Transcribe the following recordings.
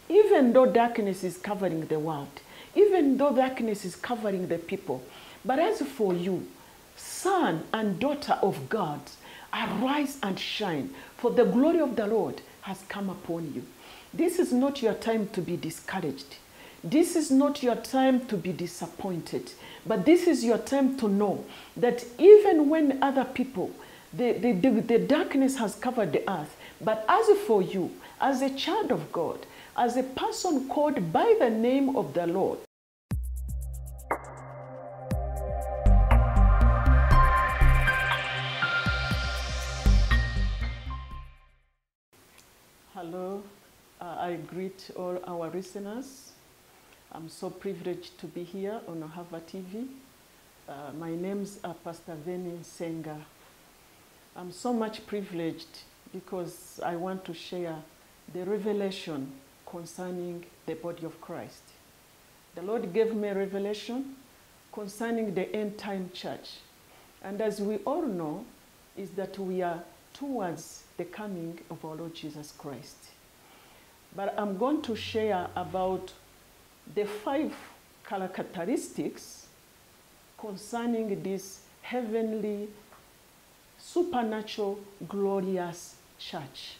Even though darkness is covering the world, even though darkness is covering the people, but as for you, son and daughter of God, arise and shine, for the glory of the Lord has come upon you. This is not your time to be discouraged. This is not your time to be disappointed, but this is your time to know that even when other people, the darkness has covered the earth, but as for you, as a child of God, as a person called by the name of the Lord, hello, I greet all our listeners. I'm so privileged to be here on Ohava TV. My name's Pastor Venni Nsenga. I'm so much privileged because I want to share the revelation concerning the body of Christ. The Lord gave me a revelation concerning the end-time church. And as we all know, is that we are towards the coming of our Lord Jesus Christ. But I'm going to share about the 5 characteristics concerning this heavenly, supernatural, glorious church.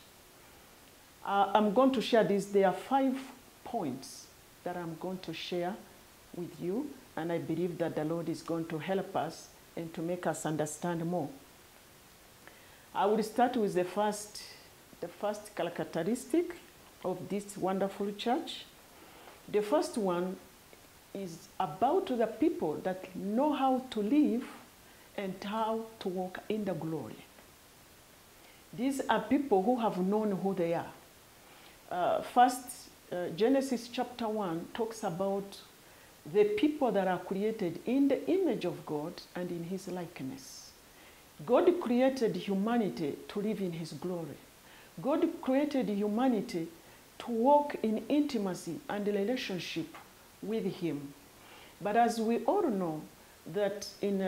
I'm going to share this. There are 5 points that I'm going to share with you, and I believe that the Lord is going to help us and to make us understand more. I will start with the first characteristic of this wonderful church. The first one is about the people that know how to live and how to walk in the glory. These are people who have known who they are. Genesis chapter 1 talks about the people that are created in the image of God and in his likeness. God created humanity to live in his glory. God created humanity to walk in intimacy and relationship with him. But as we all know, that in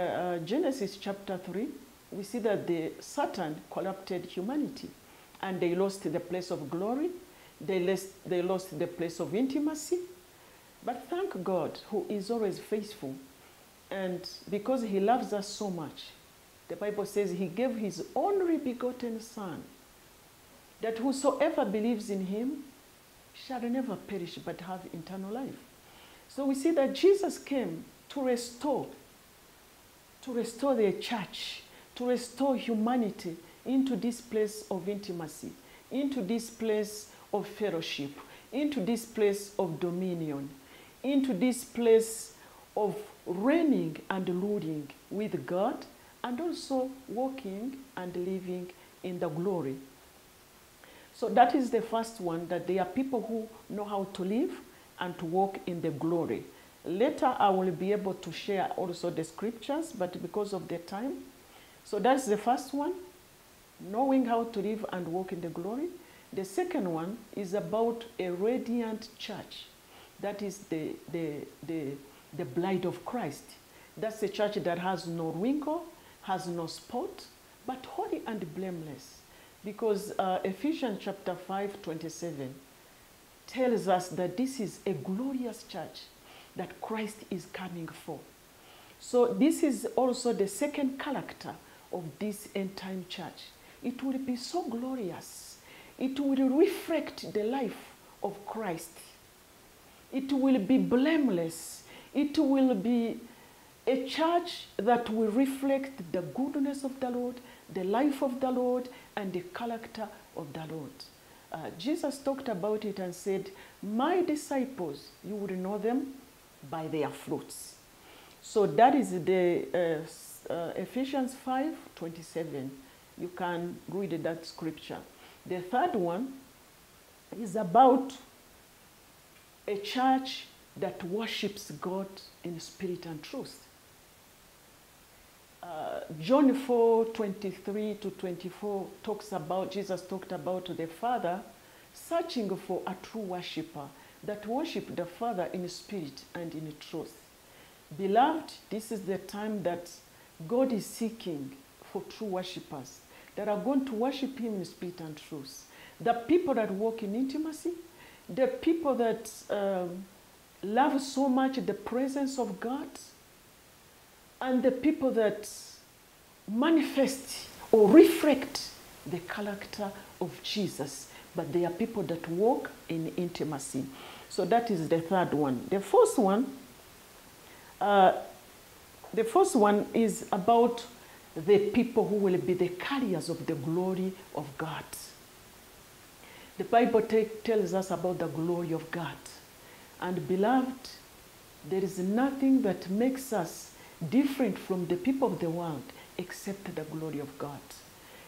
Genesis chapter 3, we see that Satan corrupted humanity, and they lost the place of glory, they lost the place of intimacy. But thank God, who is always faithful, and because he loves us so much, the Bible says he gave his only begotten Son, that whosoever believes in him shall never perish but have eternal life. So we see that Jesus came to restore the church, to restore humanity into this place of intimacy, into this place of fellowship, into this place of dominion, into this place of reigning and ruling with God, and also walking and living in the glory. So that is the first one, that they are people who know how to live and to walk in the glory. Later, I will be able to share also the scriptures, but because of the time. So that's the first one, knowing how to live and walk in the glory. The second one is about a radiant church. That is the bride of Christ. That's a church that has no wrinkle, has no spot, but holy and blameless. Because Ephesians chapter 5:27 tells us that this is a glorious church that Christ is coming for. So this is also the second character of this end-time church. It will be so glorious. It will reflect the life of Christ. It will be blameless. It will be a church that will reflect the goodness of the Lord, the life of the Lord, and the character of the Lord. Jesus talked about it and said, my disciples, you will know them by their fruits. So that is the Ephesians 5:27. You can read that scripture. The third one is about a church that worships God in spirit and truth. John 4:23-24 talks about, Jesus talked about the Father searching for a true worshiper that worship the Father in spirit and in truth. Beloved, this is the time that God is seeking for true worshipers that are going to worship him in spirit and truth. The people that walk in intimacy, the people that love so much the presence of God, and the people that manifest or reflect the character of Jesus, but they are people that walk in intimacy. So that is the third one. The first one is about the people who will be the carriers of the glory of God. The Bible tells us about the glory of God. And beloved, there is nothing that makes us different from the people of the world except the glory of God.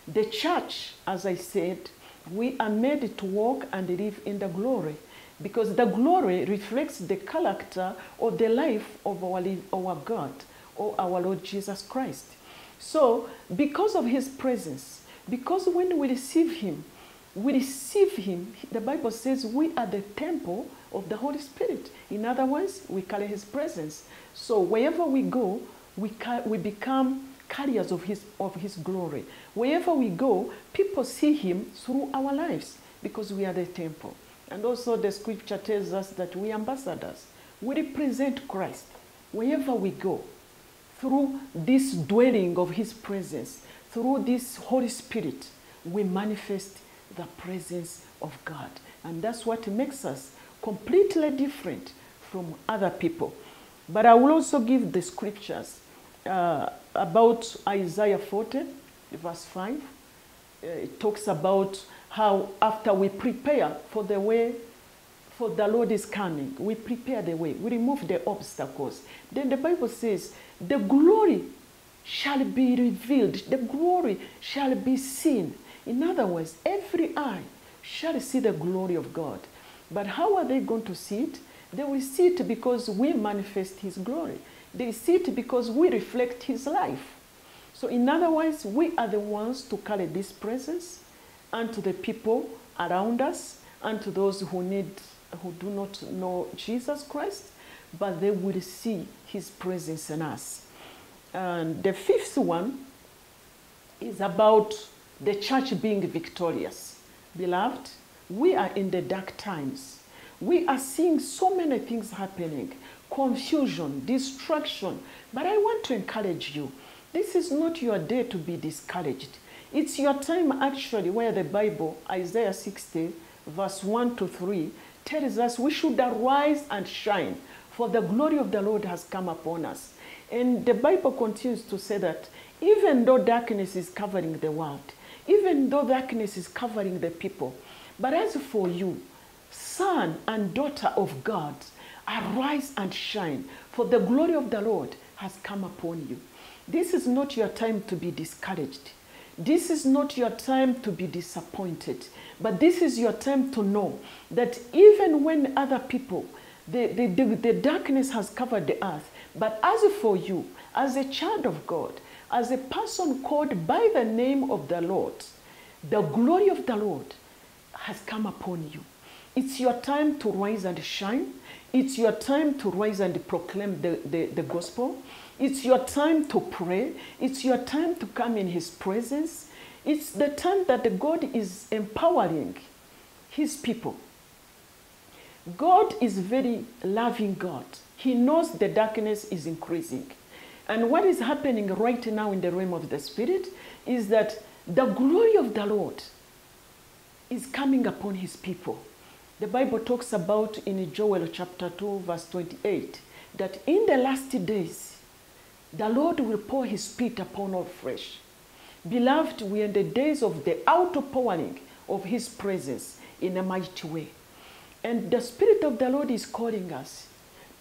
The church, as I said, we are made to walk and live in the glory, because the glory reflects the character or the life of our God or our Lord Jesus Christ. So, because of his presence, because when we receive him, the Bible says we are the temple of the Holy Spirit. In other words, we carry his presence. So wherever we go, we become carriers of his glory. Wherever we go, people see him through our lives because we are the temple. And also the scripture tells us that we are ambassadors. We represent Christ wherever we go. Through this dwelling of his presence, through this Holy Spirit, we manifest the presence of God. And that's what makes us completely different from other people. But I will also give the scriptures about Isaiah 40, verse 5. It talks about how after we prepare for the way, for the Lord is coming, we prepare the way, we remove the obstacles. Then the Bible says, the glory shall be revealed, the glory shall be seen. In other words, every eye shall see the glory of God. But how are they going to see it? They will see it because we manifest his glory. They see it because we reflect his life. So in other words, we are the ones to carry this presence unto the people around us and to those who do not know Jesus Christ, but they will see his presence in us. And the fifth one is about the church being victorious. Beloved, we are in the dark times. We are seeing so many things happening, confusion, destruction. But I want to encourage you. This is not your day to be discouraged. It's your time actually where the Bible, Isaiah 60, verse 1 to 3, tells us we should arise and shine, for the glory of the Lord has come upon us. And the Bible continues to say that even though darkness is covering the world, even though darkness is covering the people, but as for you, son and daughter of God, arise and shine, for the glory of the Lord has come upon you. This is not your time to be discouraged. This is not your time to be disappointed, but this is your time to know that even when other people, the darkness has covered the earth, but as for you, as a child of God, as a person called by the name of the Lord, the glory of the Lord has come upon you. It's your time to rise and shine. It's your time to rise and proclaim the gospel. It's your time to pray. It's your time to come in his presence. It's the time that God is empowering his people. God is very loving God. He knows the darkness is increasing. And what is happening right now in the realm of the Spirit is that the glory of the Lord is coming upon his people. The Bible talks about in Joel chapter 2, verse 28, that in the last days, the Lord will pour his spirit upon all flesh. Beloved, we are in the days of the outpouring of his presence in a mighty way. And the Spirit of the Lord is calling us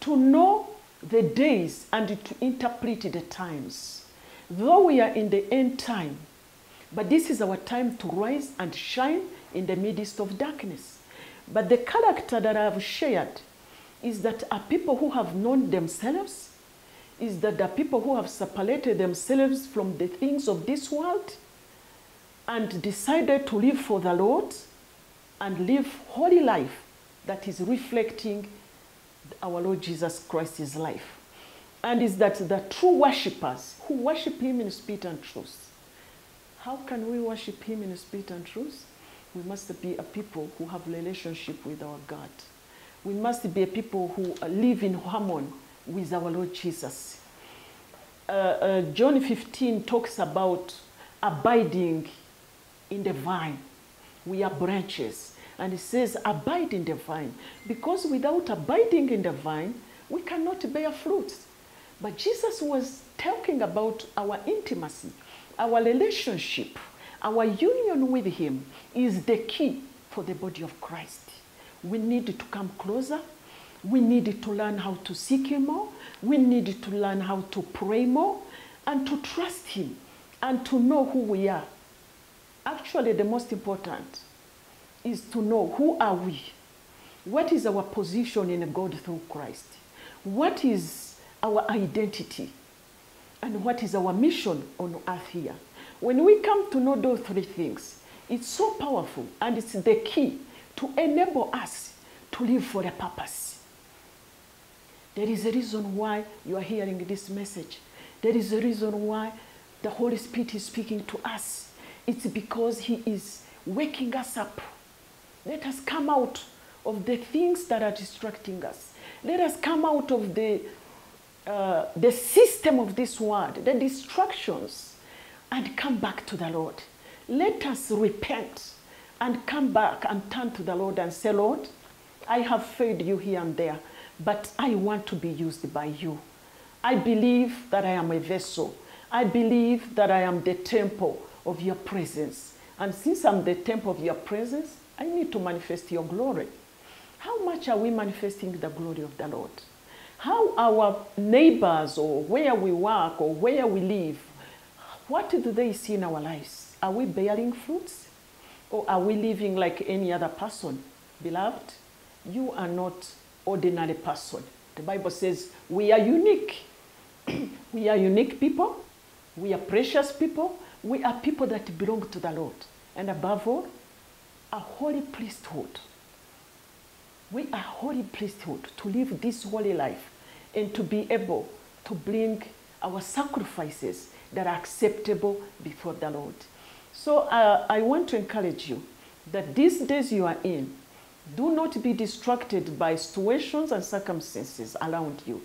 to know the days and to interpret the times. Though we are in the end time, but this is our time to rise and shine in the midst of darkness. But the character that I have shared is that are people who have known themselves, is that the people who have separated themselves from the things of this world and decided to live for the Lord and live holy life that is reflecting our Lord Jesus Christ's life. And is that the true worshippers who worship him in spirit and truth. How can we worship him in spirit and truth? We must be a people who have relationship with our God. We must be a people who live in harmony with our Lord Jesus. John 15 talks about abiding in the vine. We are branches. And it says, abide in the vine. Because without abiding in the vine, we cannot bear fruits. But Jesus was talking about our intimacy, our relationship, our union with him is the key for the body of Christ. We need to come closer. We need to learn how to seek him more. We need to learn how to pray more and to trust him and to know who we are. Actually, the most important is to know who are we. What is our position in God through Christ? What is our identity? And what is our mission on earth here? When we come to know those three things, it's so powerful and it's the key to enable us to live for a purpose. There is a reason why you are hearing this message. There is a reason why the Holy Spirit is speaking to us. It's because he is waking us up. Let us come out of the things that are distracting us. Let us come out of the system of this world, the distractions, and come back to the Lord. Let us repent and come back and turn to the Lord and say, Lord, I have failed you here and there, but I want to be used by you. I believe that I am a vessel. I believe that I am the temple of your presence. And since I'm the temple of your presence, I need to manifest your glory. How much are we manifesting the glory of the Lord? How our neighbors or where we work or where we live, what do they see in our lives? Are we bearing fruits? Or are we living like any other person? Beloved, you are not ordinary person. The Bible says we are unique. We are unique people. We are precious people. We are people that belong to the Lord. And above all, a holy priesthood. We are holy priesthood to live this holy life and to be able to bring our sacrifices that are acceptable before the Lord. So I want to encourage you that these days you are in, do not be distracted by situations and circumstances around you.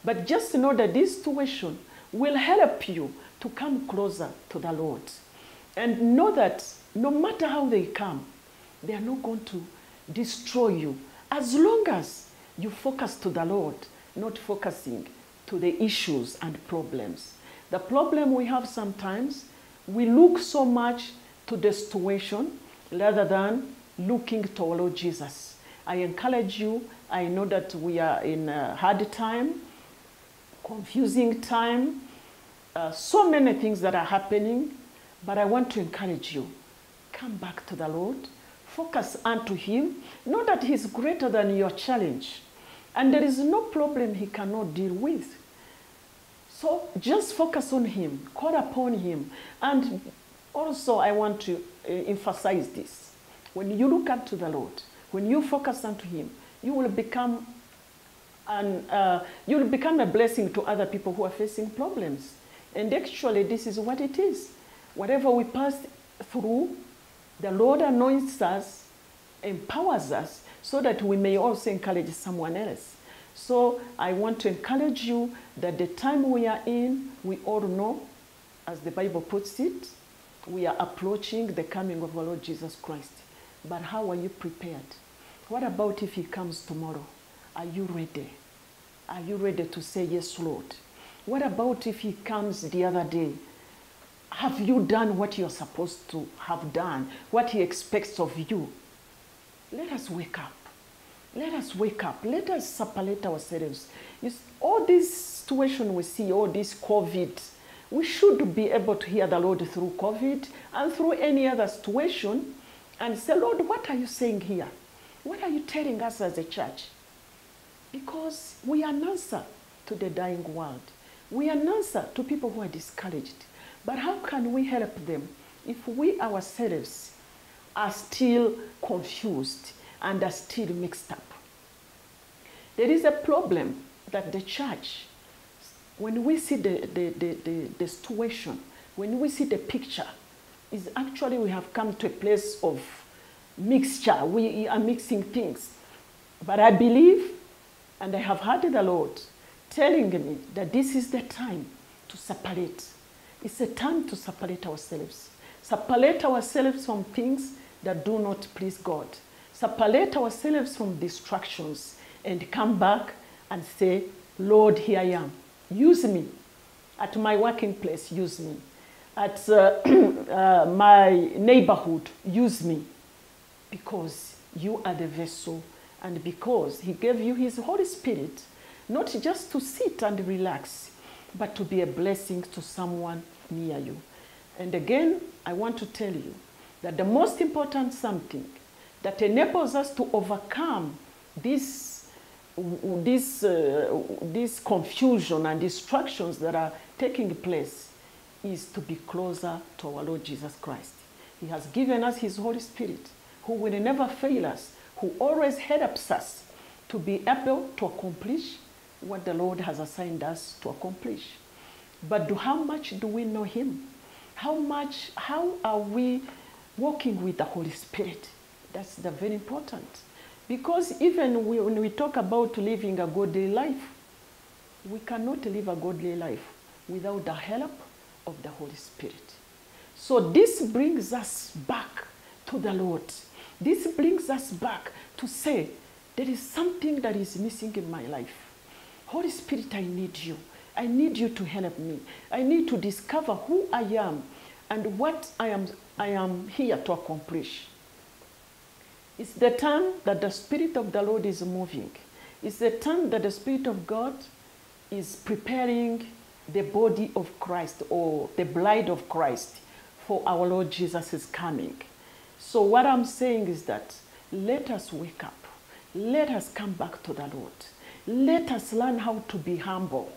But just know that this situation will help you to come closer to the Lord. And know that no matter how they come, they are not going to destroy you. As long as you focus to the Lord, not focusing to the issues and problems. The problem we have sometimes, we look so much to the situation rather than looking to our Lord Jesus. I encourage you. I know that we are in a hard time, confusing time, so many things that are happening, but I want to encourage you. Come back to the Lord. Focus unto him. Know that he's greater than your challenge. And there is no problem he cannot deal with. So just focus on him. Call upon him. And also I want to emphasize this. When you look unto the Lord, when you focus unto him, you will become a blessing to other people who are facing problems. And actually this is what it is. Whatever we pass through, the Lord anoints us, empowers us, so that we may also encourage someone else. So I want to encourage you that the time we are in, we all know, as the Bible puts it, we are approaching the coming of our Lord Jesus Christ. But how are you prepared? What about if he comes tomorrow? Are you ready? Are you ready to say, yes, Lord? What about if he comes the other day? Have you done what you're supposed to have done? What he expects of you? Let us wake up. Let us wake up. Let us separate ourselves. All this situation we see, all this COVID, we should be able to hear the Lord through COVID and through any other situation and say, Lord, what are you saying here? What are you telling us as a church? Because we are an answer to the dying world. We are an answer to people who are discouraged. But how can we help them if we ourselves are still confused and are still mixed up? There is a problem that the church, when we see the situation, when we see the picture, is actually we have come to a place of mixture. We are mixing things. But I believe, and I have heard the Lord telling me that this is the time to separate. It's a time to separate ourselves. Separate ourselves from things that do not please God. Separate ourselves from distractions and come back and say, Lord, here I am. Use me. At my working place, use me. At my neighborhood, use me. Because you are the vessel, and because he gave you his Holy Spirit, not just to sit and relax, but to be a blessing to someone near you. And again, I want to tell you that the most important something that enables us to overcome this confusion and distractions that are taking place is to be closer to our Lord Jesus Christ. He has given us his Holy Spirit, who will never fail us, who always helps us to be able to accomplish what the Lord has assigned us to accomplish. But how much do we know him? How are we walking with the Holy Spirit? That's very important. Because even when we talk about living a godly life, we cannot live a godly life without the help of the Holy Spirit. So this brings us back to the Lord. This brings us back to say, there is something that is missing in my life. Holy Spirit, I need you. I need you to help me. I need to discover who I am and what I am here to accomplish. It's the time that the Spirit of the Lord is moving. It's the time that the Spirit of God is preparing the body of Christ, or the bride of Christ, for our Lord Jesus' coming. So what I'm saying is that let us wake up. Let us come back to the Lord. Let us learn how to be humble.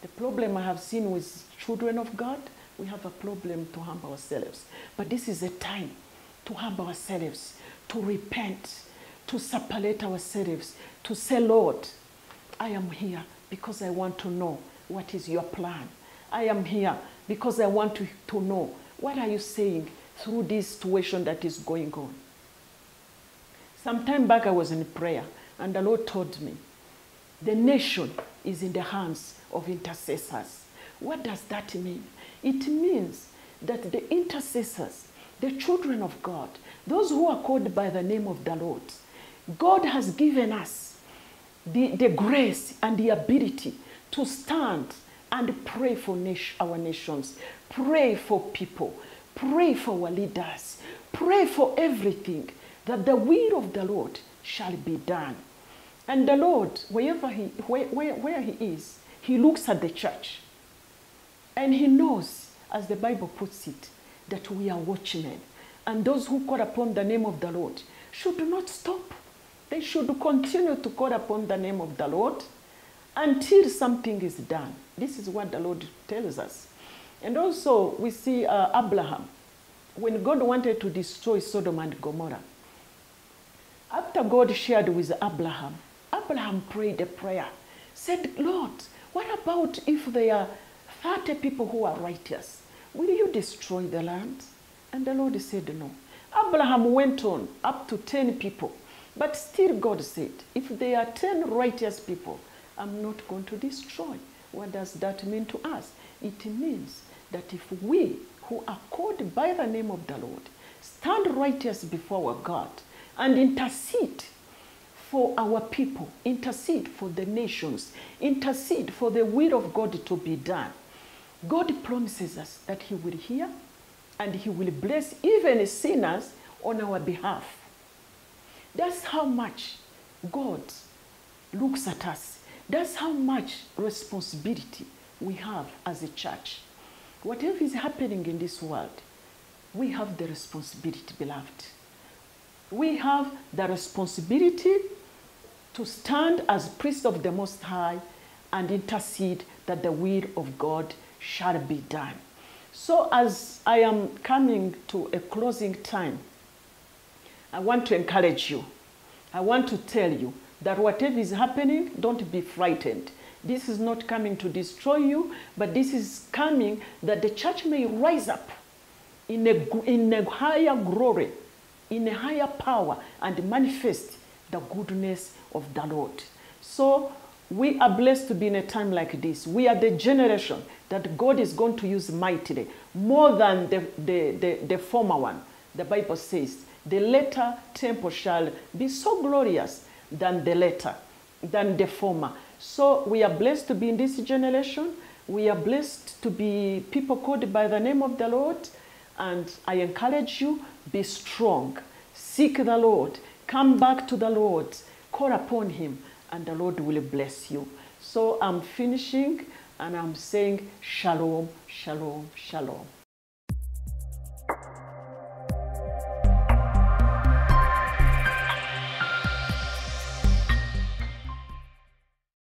The problem I have seen with children of God, we have a problem to humble ourselves. But this is a time to humble ourselves, to repent, to separate ourselves, to say, Lord, I am here because I want to know what is your plan. I am here because I want to know what are you saying through this situation that is going on. Some time back I was in prayer and the Lord told me, the nation is in the hands of intercessors. What does that mean? It means that the intercessors, the children of God, those who are called by the name of the Lord, God has given us the grace and the ability to stand and pray for our nations, pray for people, pray for our leaders, pray for everything, that the will of the Lord shall be done. And the Lord, where he is, he looks at the church. And he knows, as the Bible puts it, that we are watchmen. And those who call upon the name of the Lord should not stop. They should continue to call upon the name of the Lord until something is done. This is what the Lord tells us. And also we see Abraham, when God wanted to destroy Sodom and Gomorrah. After God shared with Abraham, Abraham prayed a prayer, said, Lord, what about if there are 30 people who are righteous? Will you destroy the land? And the Lord said no. Abraham went on up to 10 people. But still God said, if there are 10 righteous people, I'm not going to destroy. What does that mean to us? It means that if we who are called by the name of the Lord stand righteous before our God and intercede for our people, intercede for the nations, intercede for the will of God to be done, God promises us that he will hear and he will bless even sinners on our behalf. That's how much God looks at us. That's how much responsibility we have as a church. Whatever is happening in this world, we have the responsibility, beloved. We have the responsibility to stand as priests of the Most High and intercede that the will of God shall be done. So as I am coming to a closing time, I want to encourage you. I want to tell you that whatever is happening, don't be frightened. This is not coming to destroy you, but this is coming that the church may rise up in a higher glory in a higher power and manifest the goodness of the Lord. So we are blessed to be in a time like this. We are the generation that God is going to use mightily, more than the former one. The Bible says, the latter temple shall be so glorious than the former. So we are blessed to be in this generation. We are blessed to be people called by the name of the Lord. And I encourage you, be strong. Seek the Lord. Come back to the Lord. Call upon him, and the Lord will bless you. So I'm finishing, and I'm saying shalom, shalom, shalom.